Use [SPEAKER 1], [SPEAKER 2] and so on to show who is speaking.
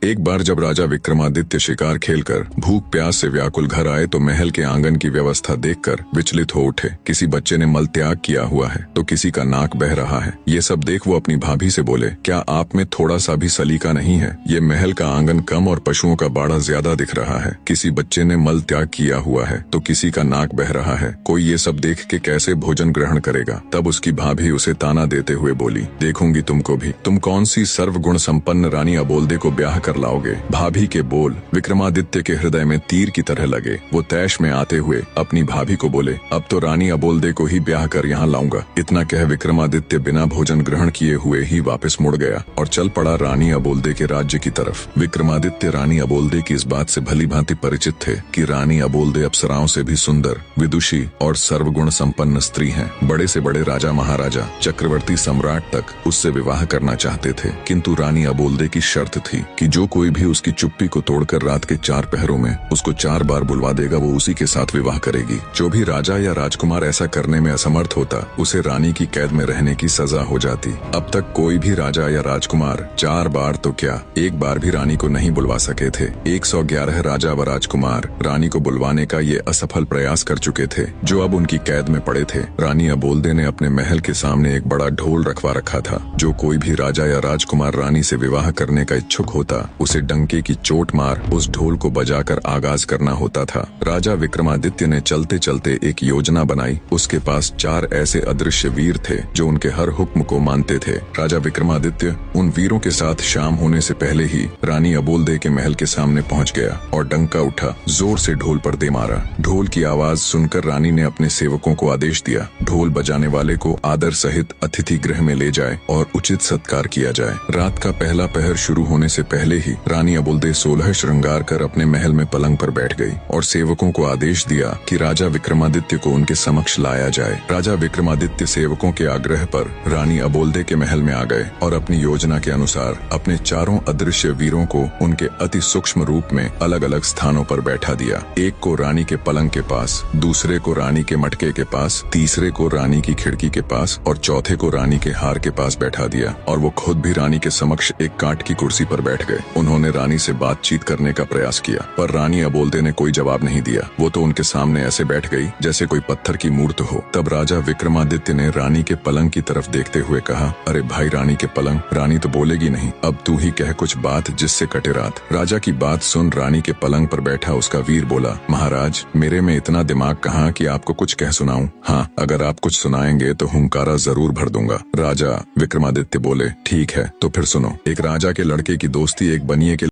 [SPEAKER 1] एक बार जब राजा विक्रमादित्य शिकार खेलकर भूख प्यास से व्याकुल घर आए तो महल के आंगन की व्यवस्था देखकर विचलित हो उठे। किसी बच्चे ने मल त्याग किया हुआ है तो किसी का नाक बह रहा है। ये सब देख वो अपनी भाभी से बोले, क्या आप में थोड़ा सा भी सलीका नहीं है? ये महल का आंगन कम और पशुओं का बाड़ा ज्यादा दिख रहा है। किसी बच्चे ने मल त्याग किया हुआ है तो किसी का नाक बह रहा है। कोई ये सब देख के कैसे भोजन ग्रहण करेगा? तब उसकी भाभी उसे ताना देते हुए बोली, देखूंगी तुमको भी। तुम कौन सी सर्वगुण संपन्न रानी अबोल्दे को ब्याह कर लाओगे? भाभी के बोल विक्रमादित्य के हृदय में तीर की तरह लगे। वो तैश में आते हुए अपनी भाभी को बोले, अब तो रानी अबोल्दे को ही ब्याह कर यहाँ लाऊंगा। इतना कह विक्रमादित्य बिना भोजन ग्रहण किए हुए ही वापस मुड़ गया और चल पड़ा रानी अबोल्दे के राज्य की तरफ। विक्रमादित्य रानी अबोल्दे की इस बात से भली भांति परिचित थे कि रानी अबोल्दे अप्सराओं से भी सुंदर, विदुषी और सर्वगुण संपन्न स्त्री हैं। बड़े से बड़े राजा महाराजा, चक्रवर्ती सम्राट तक उससे विवाह करना चाहते थे, किंतु रानी अबोल्दे की शर्त थी कि जो कोई भी उसकी चुप्पी को तोड़कर रात के 4 पहरों में उसको 4 बार बुलवा देगा, वो उसी के साथ विवाह करेगी। जो भी राजा या राजकुमार ऐसा करने में असमर्थ होता, उसे रानी की कैद में रहने की सजा हो जाती। अब तक कोई भी राजा या राजकुमार 4 बार तो क्या, 1 बार भी रानी को नहीं बुलवा सके थे। 111 राजा व राजकुमार रानी को बुलवाने का ये असफल प्रयास कर चुके थे, जो अब उनकी कैद में पड़े थे। रानी अबोल्दे ने अपने महल के सामने एक बड़ा ढोल रखवा रखा था। जो कोई भी राजा या राजकुमार रानी से विवाह करने का इच्छुक होता, उसे डंके की चोट मार उस ढोल को बजाकर आगाज करना होता था। राजा विक्रमादित्य ने चलते चलते एक योजना बनाई। उसके पास 4 ऐसे अदृश्य वीर थे जो उनके हर हुक्म को मानते थे। राजा विक्रमादित्य उन वीरों के साथ शाम होने से पहले ही रानी अबोल्दे के महल के सामने पहुंच गया और डंका उठा, जोर से ढोल पर दे मारा। ढोल की आवाज सुनकर रानी ने अपने सेवकों को आदेश दिया, ढोल बजाने वाले को आदर सहित अतिथि गृह में ले जाए और उचित सत्कार किया जाए। रात का पहला पहर शुरू होने से पहले ही रानी अबोल्दे 16 श्रृंगार कर अपने महल में पलंग पर बैठ गई और सेवकों को आदेश दिया कि राजा विक्रमादित्य को उनके समक्ष लाया जाए। राजा विक्रमादित्य सेवकों के आग्रह पर रानी अबोल्दे के महल में आ गए और अपनी योजना के अनुसार अपने 4 अदृश्य वीरों को उनके अति सूक्ष्म रूप में अलग अलग स्थानों पर बैठा दिया। एक को रानी के पलंग के पास, दूसरे को रानी के मटके के पास, तीसरे को रानी की खिड़की के पास और चौथे को रानी के हार के पास बैठा दिया। और वो खुद भी रानी के समक्ष एक काठ की कुर्सी पर बैठ गए। उन्होंने रानी से बातचीत करने का प्रयास किया, पर रानी अबोल्दे ने कोई जवाब नहीं दिया। वो तो उनके सामने ऐसे बैठ गई जैसे कोई पत्थर की मूर्त हो। तब राजा विक्रमादित्य ने रानी के पलंग की तरफ देखते हुए कहा, अरे भाई रानी के पलंग, रानी तो बोलेगी नहीं, अब तू ही कह कुछ बात जिससे कटे रात। राजा की बात सुन रानी के पलंग पर बैठा उसका वीर बोला, महाराज मेरे में इतना दिमाग कहाँ कि आपको कुछ कह सुनाऊं? हाँ, अगर आप कुछ सुनाएंगे तो हुंकारा जरूर भर दूंगा। राजा विक्रमादित्य बोले, ठीक है तो फिर सुनो। एक राजा के लड़के की दोस्ती एक बनिए के